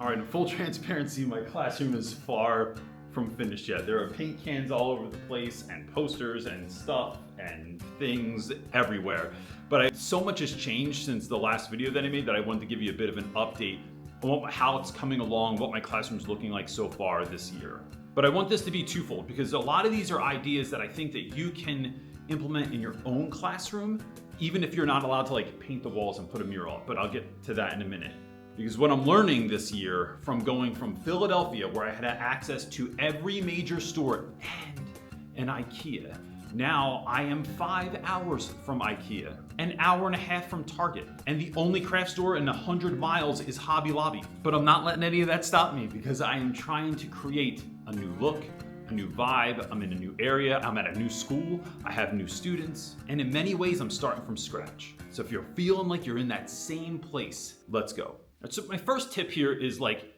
All right, in full transparency, my classroom is far from finished yet. There are paint cans all over the place and posters and stuff and things everywhere. But so much has changed since the last video that I made that I wanted to give you a bit of an update on how it's coming along, what my classroom's looking like so far this year. But I want this to be twofold because a lot of these are ideas that I think that you can implement in your own classroom, even if you're not allowed to like paint the walls and put a mural up. But I'll get to that in a minute. Because what I'm learning this year from going from Philadelphia, where I had access to every major store and an IKEA, now I am 5 hours from IKEA, an hour and a half from Target, and the only craft store in 100 miles is Hobby Lobby. But I'm not letting any of that stop me because I am trying to create a new look, a new vibe. I'm in a new area, I'm at a new school, I have new students, and in many ways I'm starting from scratch. So if you're feeling like you're in that same place, let's go. So my first tip here is like,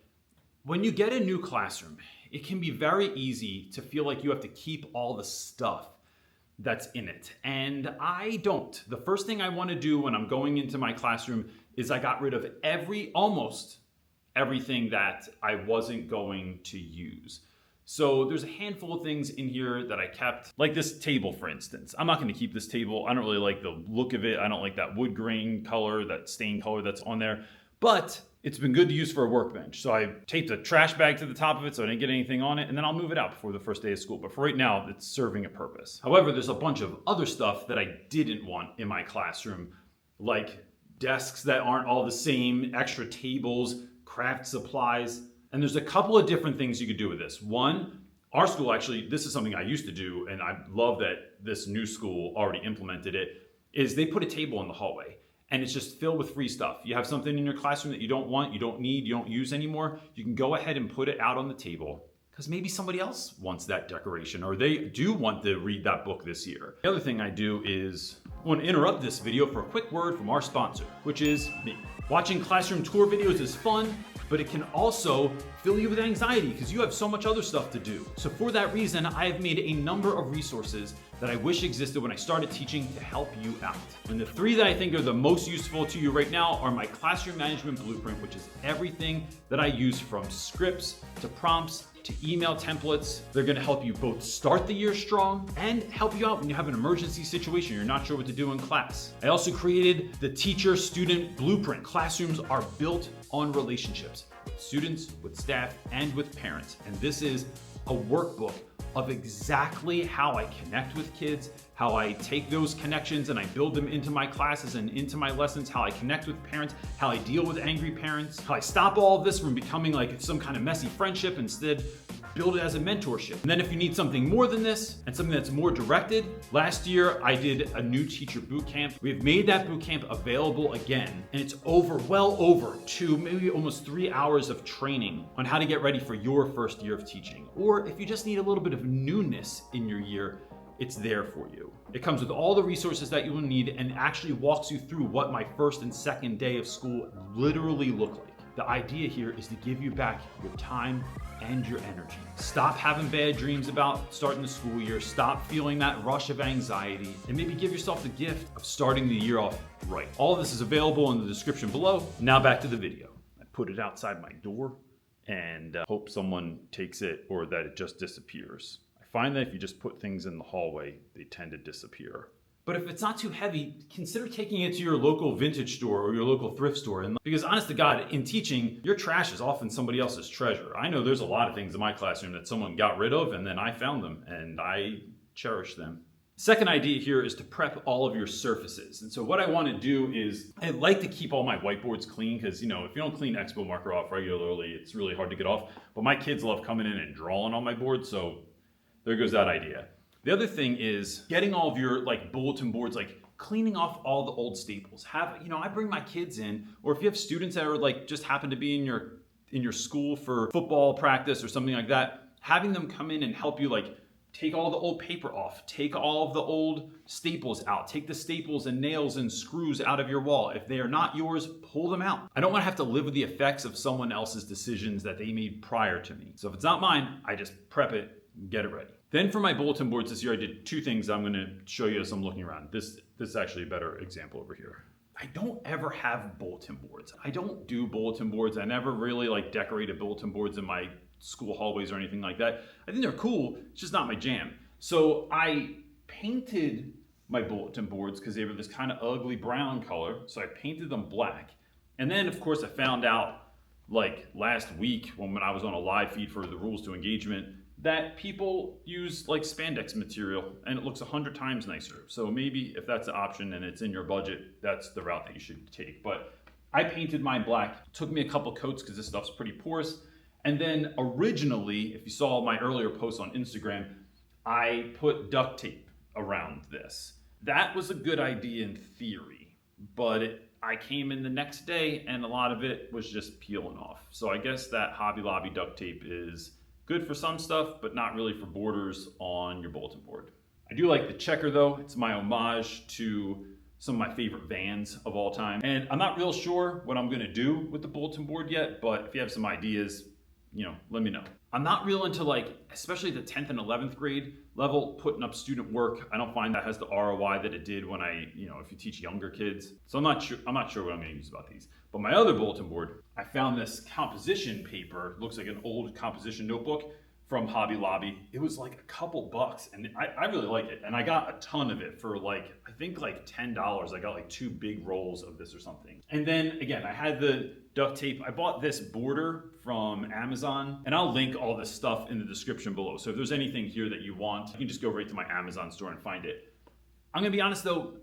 when you get a new classroom, it can be very easy to feel like you have to keep all the stuff that's in it. And I don't. The first thing I want to do when I'm going into my classroom is I got rid of almost everything that I wasn't going to use. So there's a handful of things in here that I kept, like this table, for instance. I'm not going to keep this table. I don't really like the look of it. I don't like that wood grain color, that stain color that's on there. But it's been good to use for a workbench. So I taped a trash bag to the top of it so I didn't get anything on it, and then I'll move it out before the first day of school. But for right now, it's serving a purpose. However, there's a bunch of other stuff that I didn't want in my classroom, like desks that aren't all the same, extra tables, craft supplies. And there's a couple of different things you could do with this. One, our school actually, this is something I used to do, and I love that this new school already implemented it, is they put a table in the hallway. And it's just filled with free stuff. You have something in your classroom that you don't want, you don't need, you don't use anymore, you can go ahead and put it out on the table because maybe somebody else wants that decoration or they do want to read that book this year. The other thing I do is I want to interrupt this video for a quick word from our sponsor, which is me. Watching classroom tour videos is fun, but it can also fill you with anxiety because you have so much other stuff to do. So for that reason, I have made a number of resources that I wish existed when I started teaching to help you out. And the three that I think are the most useful to you right now are my classroom management blueprint, which is everything that I use from scripts to prompts to email templates. They're gonna help you both start the year strong and help you out when you have an emergency situation you're not sure what to do in class. I also created the teacher-student blueprint. Classrooms are built on relationships with students, with staff, and with parents. And this is a workbook of exactly how I connect with kids, how I take those connections and I build them into my classes and into my lessons, how I connect with parents, how I deal with angry parents, how I stop all of this from becoming like some kind of messy friendship, instead build it as a mentorship. And then if you need something more than this and something that's more directed, last year I did a new teacher boot camp. We've made that boot camp available again, and it's well over 2, maybe almost 3 hours of training on how to get ready for your first year of teaching. Or if you just need a little bit of newness in your year, it's there for you. It comes with all the resources that you will need and actually walks you through what my first and second day of school literally look like. The idea here is to give you back your time and your energy. Stop having bad dreams about starting the school year. Stop feeling that rush of anxiety and maybe give yourself the gift of starting the year off right. All of this is available in the description below. Now back to the video. I put it outside my door and hope someone takes it or that it just disappears. I find that if you just put things in the hallway, they tend to disappear. But if it's not too heavy, consider taking it to your local vintage store or your local thrift store. And because honest to God, in teaching, your trash is often somebody else's treasure. I know there's a lot of things in my classroom that someone got rid of and then I found them and I cherish them. Second idea here is to prep all of your surfaces. And so what I want to do is I like to keep all my whiteboards clean because, if you don't clean Expo marker off regularly, it's really hard to get off. But my kids love coming in and drawing on my board, so there goes that idea. The other thing is getting all of your bulletin boards, cleaning off all the old staples. I bring my kids in, or if you have students that are just happen to be in your school for football practice or something like that, having them come in and help you take all the old paper off, take all of the old staples out, take the staples and nails and screws out of your wall. If they are not yours, pull them out. I don't want to have to live with the effects of someone else's decisions that they made prior to me. So if it's not mine, I just prep it, get it ready. Then for my bulletin boards this year, I did two things I'm going to show you as I'm looking around. This is actually a better example over here. I don't ever have bulletin boards. I don't do bulletin boards. I never really like decorated bulletin boards in my school hallways or anything like that. I think they're cool, it's just not my jam. So I painted my bulletin boards because they were this kind of ugly brown color. So I painted them black. And then of course I found out like last week when I was on a live feed for the rules to engagement that people use like spandex material and it looks 100 times nicer. So maybe if that's an option and it's in your budget, that's the route that you should take. But I painted mine black. It took me a couple coats because this stuff's pretty porous. And then originally, if you saw my earlier post on Instagram, I put duct tape around this. That was a good idea in theory, but I came in the next day and a lot of it was just peeling off. So I guess that Hobby Lobby duct tape is good for some stuff, but not really for borders on your bulletin board. I do like the checker though. It's my homage to some of my favorite Vans of all time. And I'm not real sure what I'm gonna do with the bulletin board yet, but if you have some ideas, let me know. I'm not real into like, especially the 10th and 11th grade level, putting up student work. I don't find that has the ROI that it did when if you teach younger kids. So I'm not sure what I'm gonna use about these. But my other bulletin board, I found this composition paper, looks like an old composition notebook from Hobby Lobby. It was like a couple bucks and I really like it. And I got a ton of it for I think $10. I got like 2 big rolls of this or something. And then again, I had the duct tape. I bought this border from Amazon and I'll link all this stuff in the description below. So if there's anything here that you want, you can just go right to my Amazon store and find it. I'm gonna be honest though,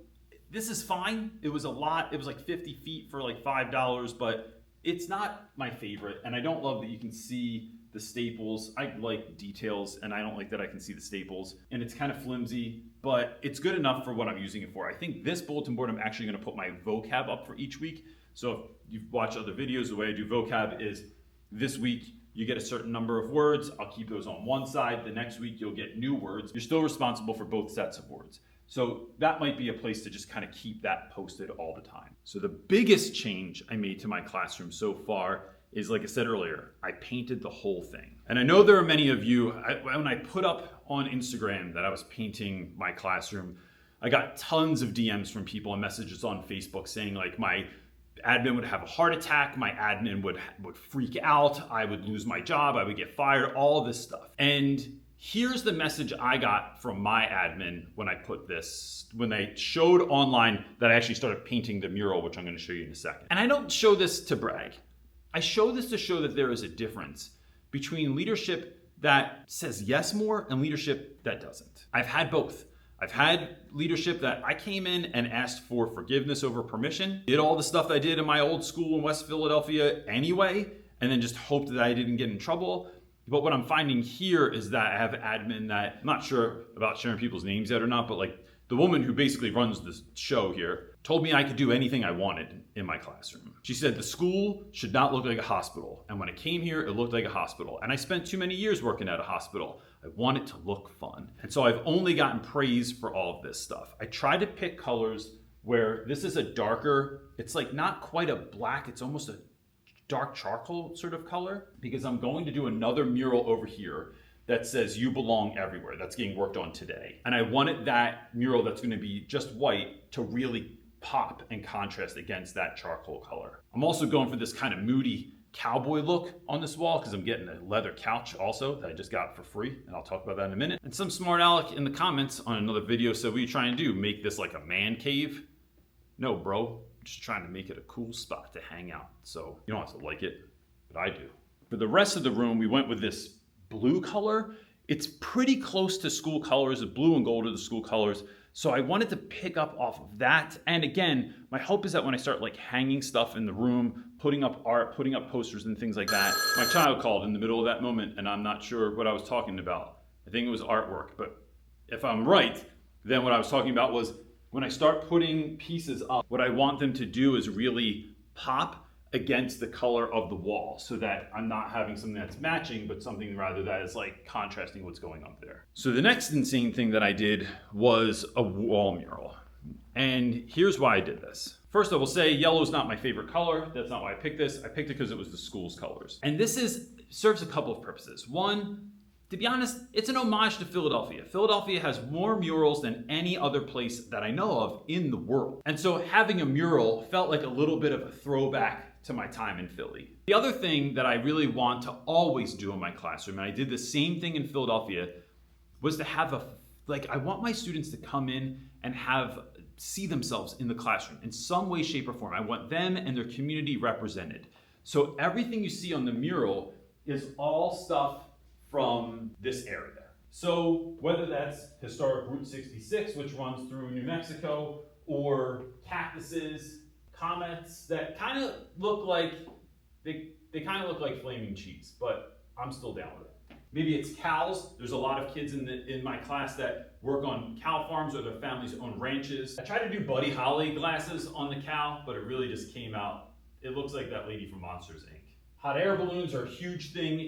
this is fine. It was a lot. It was like 50 feet for like $5, but it's not my favorite. And I don't love that you can see the staples. I like details and I don't like that I can see the staples. And it's kind of flimsy, but it's good enough for what I'm using it for. I think this bulletin board, I'm actually gonna put my vocab up for each week. So if you've watched other videos, the way I do vocab is this week, you get a certain number of words. I'll keep those on one side. The next week, you'll get new words. You're still responsible for both sets of words. So that might be a place to just kind of keep that posted all the time. So the biggest change I made to my classroom so far is, like I said earlier, I painted the whole thing. And I know there are many of you, when I put up on Instagram that I was painting my classroom, I got tons of DMs from people and messages on Facebook saying like my admin would have a heart attack, my admin would freak out, I would lose my job, I would get fired, all this stuff. And here's the message I got from my admin when I put this, when they showed online that I actually started painting the mural, which I'm gonna show you in a second. And I don't show this to brag. I show this to show that there is a difference between leadership that says yes more and leadership that doesn't. I've had both. I've had leadership that I came in and asked for forgiveness over permission, did all the stuff that I did in my old school in West Philadelphia anyway, and then just hoped that I didn't get in trouble. But what I'm finding here is that I have an admin that, I'm not sure about sharing people's names yet or not, but like the woman who basically runs this show here told me I could do anything I wanted in my classroom. She said the school should not look like a hospital. And when I came here, it looked like a hospital. And I spent too many years working at a hospital. I want it to look fun. And so I've only gotten praise for all of this stuff. I tried to pick colors where this is a darker, it's like not quite a black, it's almost a dark charcoal sort of color, because I'm going to do another mural over here that says you belong everywhere. That's getting worked on today. And I wanted that mural that's gonna be just white to really pop and contrast against that charcoal color. I'm also going for this kind of moody cowboy look on this wall because I'm getting a leather couch also that I just got for free, and I'll talk about that in a minute. And some smart aleck in the comments on another video said, what are you trying to do? Make this like a man cave? No, bro, I'm just trying to make it a cool spot to hang out. So you don't have to like it, but I do. For the rest of the room, we went with this blue color. It's pretty close to school colors. The blue and gold are the school colors. So I wanted to pick up off of that. And again, my hope is that when I start like hanging stuff in the room, putting up art, putting up posters and things like that, my child called in the middle of that moment and I'm not sure what I was talking about. I think it was artwork, but if I'm right, then what I was talking about was when I start putting pieces up, what I want them to do is really pop against the color of the wall so that I'm not having something that's matching, but something rather that is like contrasting what's going up there. So the next insane thing that I did was a wall mural. And here's why I did this. First, I will say yellow is not my favorite color. That's not why I picked this. I picked it because it was the school's colors. And this serves a couple of purposes. One, To be honest, it's an homage to Philadelphia. Philadelphia has more murals than any other place that I know of in the world. And so having a mural felt like a little bit of a throwback to my time in Philly. The other thing that I really want to always do in my classroom, and I did the same thing in Philadelphia, was to have I want my students to come in and see themselves in the classroom in some way, shape, or form. I want them and their community represented. So everything you see on the mural is all stuff from this area. So whether that's historic Route 66, which runs through New Mexico, or cactuses, comets that kind of look like, they kind of look like flaming cheese, but I'm still down with it. Maybe it's cows. There's a lot of kids in my class that work on cow farms or their families own ranches. I tried to do Buddy Holly glasses on the cow, but it really just came out, it looks like that lady from Monsters, Inc. Hot air balloons are a huge thing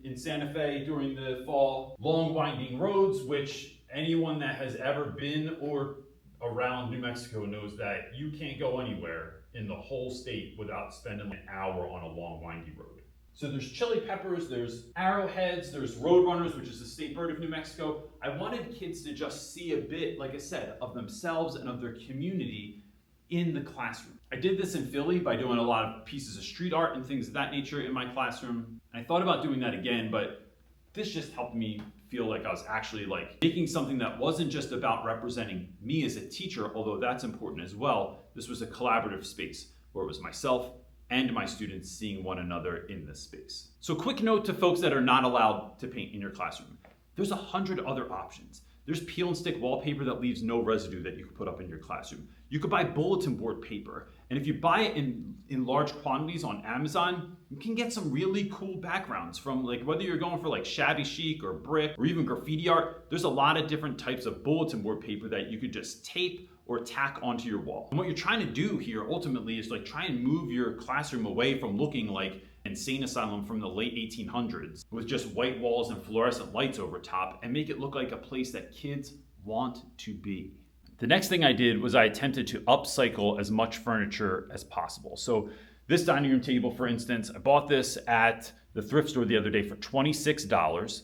in Santa Fe during the fall. Long winding roads, which anyone that has ever been or around New Mexico knows that you can't go anywhere in the whole state without spending an hour on a long windy road. So there's chili peppers, there's arrowheads, there's roadrunners, which is the state bird of New Mexico. I wanted kids to just see a bit, like I said, of themselves and of their community in the classroom. I did this in Philly by doing a lot of pieces of street art and things of that nature in my classroom. And I thought about doing that again, but this just helped me feel like I was actually making something that wasn't just about representing me as a teacher, although that's important as well. This was a collaborative space where it was myself and my students seeing one another in this space. So quick note to folks that are not allowed to paint in your classroom. There's 100 other options. There's peel and stick wallpaper that leaves no residue that you can put up in your classroom. You could buy bulletin board paper, and if you buy it in large quantities on Amazon, you can get some really cool backgrounds from whether you're going for shabby chic or brick or even graffiti art. There's a lot of different types of bulletin board paper that you could just tape or tack onto your wall. And what you're trying to do here ultimately is try and move your classroom away from looking like an insane asylum from the late 1800s with just white walls and fluorescent lights over top, and make it look like a place that kids want to be. The next thing I did was I attempted to upcycle as much furniture as possible. So this dining room table, for instance, I bought this at the thrift store the other day for $26.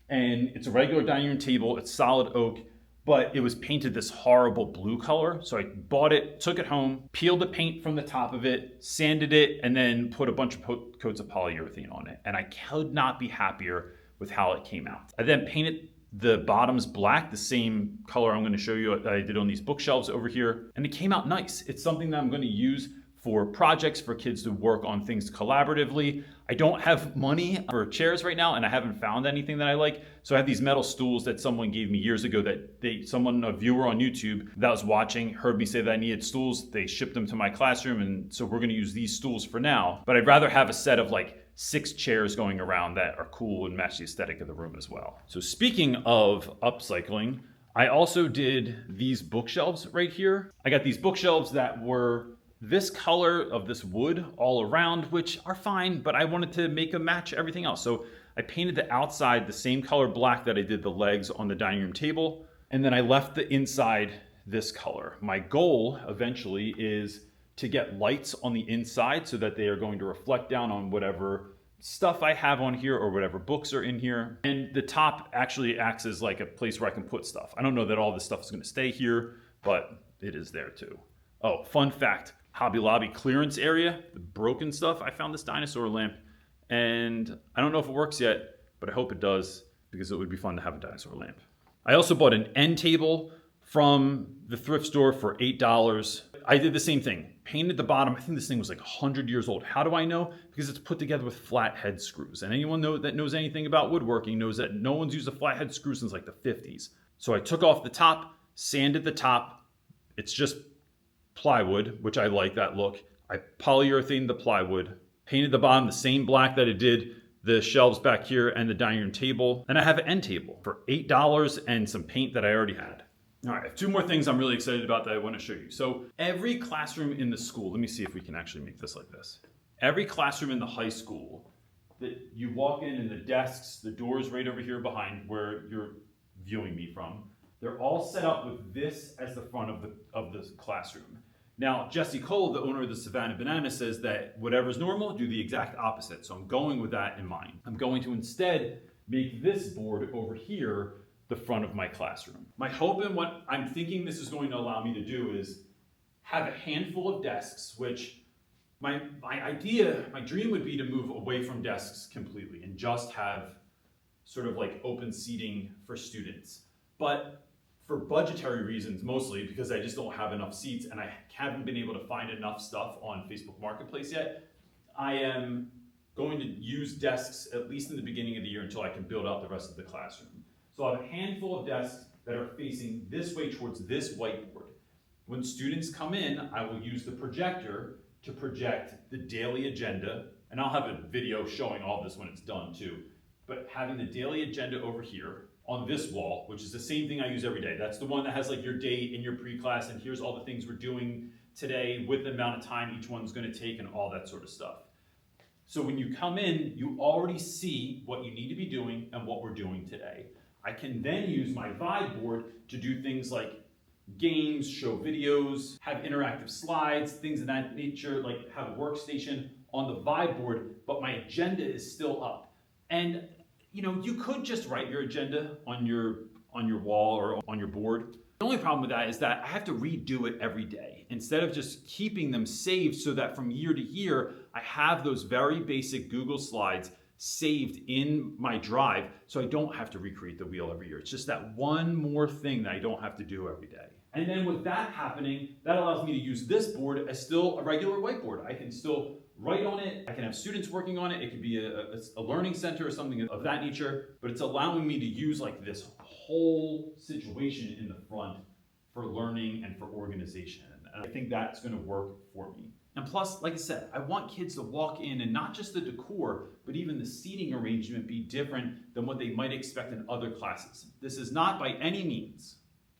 And it's a regular dining room table, it's solid oak, but it was painted this horrible blue color. So I bought it, took it home, peeled the paint from the top of it, sanded it, and then put a bunch of coats of polyurethane on it. And I could not be happier with how it came out. I then painted the bottoms black, the same color I'm going to show you that I did on these bookshelves over here. And it came out nice. It's something that I'm going to use for projects for kids to work on things collaboratively. I don't have money for chairs right now, and I haven't found anything that I like. So I have these metal stools that someone gave me years ago that a viewer on YouTube that was watching heard me say that I needed stools. They shipped them to my classroom, and so we're going to use these stools for now. But I'd rather have a set of 6 chairs going around that are cool and match the aesthetic of the room as well. So speaking of upcycling, I also did these bookshelves right here. I got these bookshelves that were this color of this wood all around, which are fine, but I wanted to make them match everything else. So I painted the outside the same color black that I did the legs on the dining room table, and then I left the inside this color. My goal eventually is to get lights on the inside so that they are going to reflect down on whatever stuff I have on here or whatever books are in here. And the top actually acts as a place where I can put stuff. I don't know that all this stuff is going to stay here, but it is there too. Oh, fun fact, Hobby Lobby clearance area, the broken stuff, I found this dinosaur lamp, and I don't know if it works yet, but I hope it does, because it would be fun to have a dinosaur lamp. I also bought an end table from the thrift store for $8. I did the same thing, painted the bottom. I think this thing was 100 years old. How do I know? Because it's put together with flathead screws. And anyone that knows anything about woodworking knows that no one's used a flathead screw since the 50s. So I took off the top, sanded the top. It's just plywood, which I like that look. I polyurethaned the plywood, painted the bottom the same black that I did the shelves back here and the dining room table. And I have an end table for $8 and some paint that I already had. All right, I have 2 more things I'm really excited about that I want to show you. So every classroom in the school, let me see if we can actually make this like this. Every classroom in the high school that you walk in and the desks, the doors right over here behind where you're viewing me from, they're all set up with this as the front of the classroom. Now, Jesse Cole, the owner of the Savannah Banana, says that whatever's normal, do the exact opposite. So I'm going with that in mind. I'm going to instead make this board over here the front of my classroom. My hope and what I'm thinking this is going to allow me to do is have a handful of desks, which my dream would be to move away from desks completely and just have sort of like open seating for students. But for budgetary reasons, mostly because I just don't have enough seats and I haven't been able to find enough stuff on Facebook Marketplace yet, I am going to use desks at least in the beginning of the year until I can build out the rest of the classroom. So I have a handful of desks that are facing this way towards this whiteboard. When students come in, I will use the projector to project the daily agenda, and I'll have a video showing all this when it's done too. But having the daily agenda over here on this wall, which is the same thing I use every day. That's the one that has like your date and your pre-class, and here's all the things we're doing today with the amount of time each one's gonna take and all that sort of stuff. So when you come in, you already see what you need to be doing and what we're doing today. I can then use my Vibe board to do things like games, show videos, have interactive slides, things of that nature, like have a workstation on the Vibe board, but my agenda is still up. And you know, you could just write your agenda on your wall or on your board. The only problem with that is that I have to redo it every day instead of just keeping them saved so that from year to year, I have those very basic Google Slides saved in my drive so I don't have to recreate the wheel every year. It's just that one more thing that I don't have to do every day. And then with that happening, that allows me to use this board as still a regular whiteboard. I can still write on it, I can have students working on it, it could be a learning center or something of that nature, but it's allowing me to use like this whole situation in the front for learning and for organization. And I think that's gonna work for me. And plus, like I said, I want kids to walk in and not just the decor, but even the seating arrangement be different than what they might expect in other classes. This is not by any means,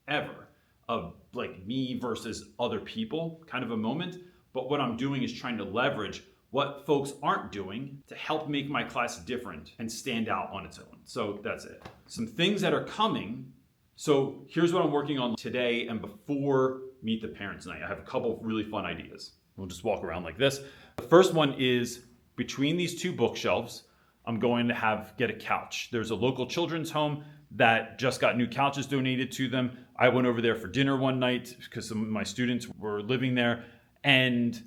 ever, of like me versus other people kind of a moment, but what I'm doing is trying to leverage what folks aren't doing to help make my class different and stand out on its own. So that's it. Some things that are coming. So here's what I'm working on today and before Meet the Parents Night. I have a couple of really fun ideas. We'll just walk around like this. The first one is between these two bookshelves, I'm going to get a couch. There's a local children's home that just got new couches donated to them. I went over there for dinner one night because some of my students were living there and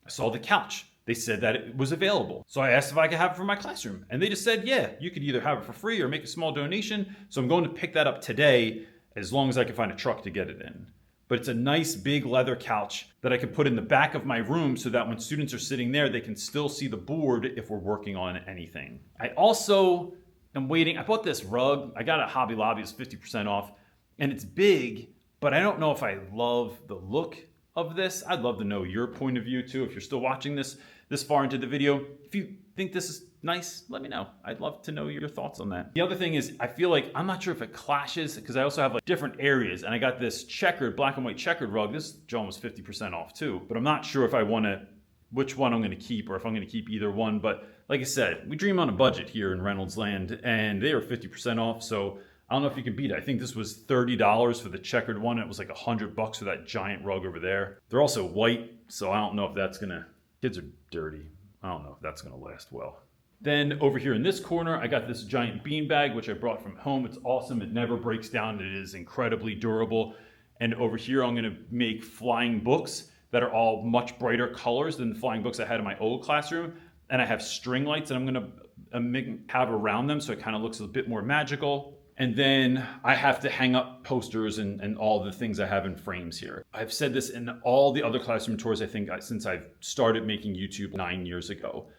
I saw the couch. They said that it was available. So I asked if I could have it for my classroom. And they just said, yeah, you could either have it for free or make a small donation. So I'm going to pick that up today as long as I can find a truck to get it in. But it's a nice big leather couch that I can put in the back of my room so that when students are sitting there, they can still see the board if we're working on anything. I also am waiting. I bought this rug. I got it at Hobby Lobby. It's 50% off. And it's big, but I don't know if I love the look of this. I'd love to know your point of view too. If you're still watching this far into the video, if you think this is nice, let me know. I'd love to know your thoughts on that. The other thing is I feel like I'm not sure if it clashes because I also have like different areas and I got this black and white checkered rug. This John was 50% off too, but I'm not sure if I want to, which one I'm going to keep or if I'm going to keep either one. But like I said, we dream on a budget here in Reynolds Land and they are 50% off. So I don't know if you can beat it. I think this was $30 for the checkered one. It was like $100 for that giant rug over there. They're also white, so I don't know if that's kids are dirty. I don't know if that's gonna last well. Then over here in this corner, I got this giant bean bag, which I brought from home. It's awesome. It never breaks down. It is incredibly durable. And over here, I'm gonna make flying books that are all much brighter colors than the flying books I had in my old classroom. And I have string lights that I'm gonna have around them so it kind of looks a bit more magical. And then I have to hang up posters and all the things I have in frames here. I've said this in all the other classroom tours, I think, since I've started making YouTube 9 years ago.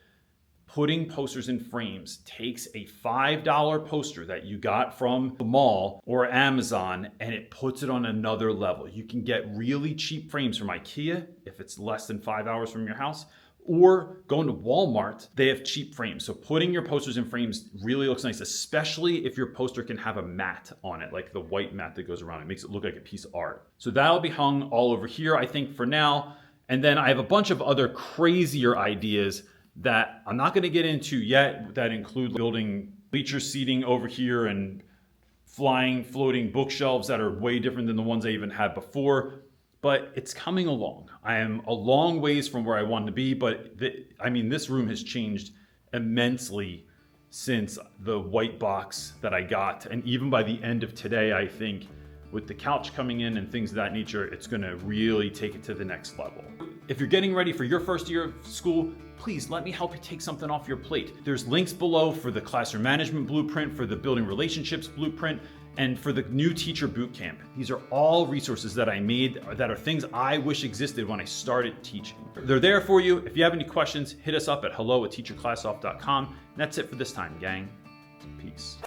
Putting posters in frames takes a $5 poster that you got from the mall or Amazon and it puts it on another level. You can get really cheap frames from IKEA if it's less than 5 hours from your house. Or going to Walmart, they have cheap frames. So putting your posters in frames really looks nice, especially if your poster can have a mat on it, like the white mat that goes around. It makes it look like a piece of art. So that'll be hung all over here, I think, for now. And then I have a bunch of other crazier ideas that I'm not gonna get into yet that include building bleacher seating over here and floating bookshelves that are way different than the ones I even had before. But it's coming along. I am a long ways from where I want to be, but this room has changed immensely since the white box that I got. And even by the end of today, I think with the couch coming in and things of that nature, it's gonna really take it to the next level. If you're getting ready for your first year of school, please let me help you take something off your plate. There's links below for the classroom management blueprint, for the building relationships blueprint, and for the new teacher boot camp. These are all resources that I made that are things I wish existed when I started teaching. They're there for you. If you have any questions, hit us up at hello@teacherclassoff.com. And that's it for this time, gang. Peace.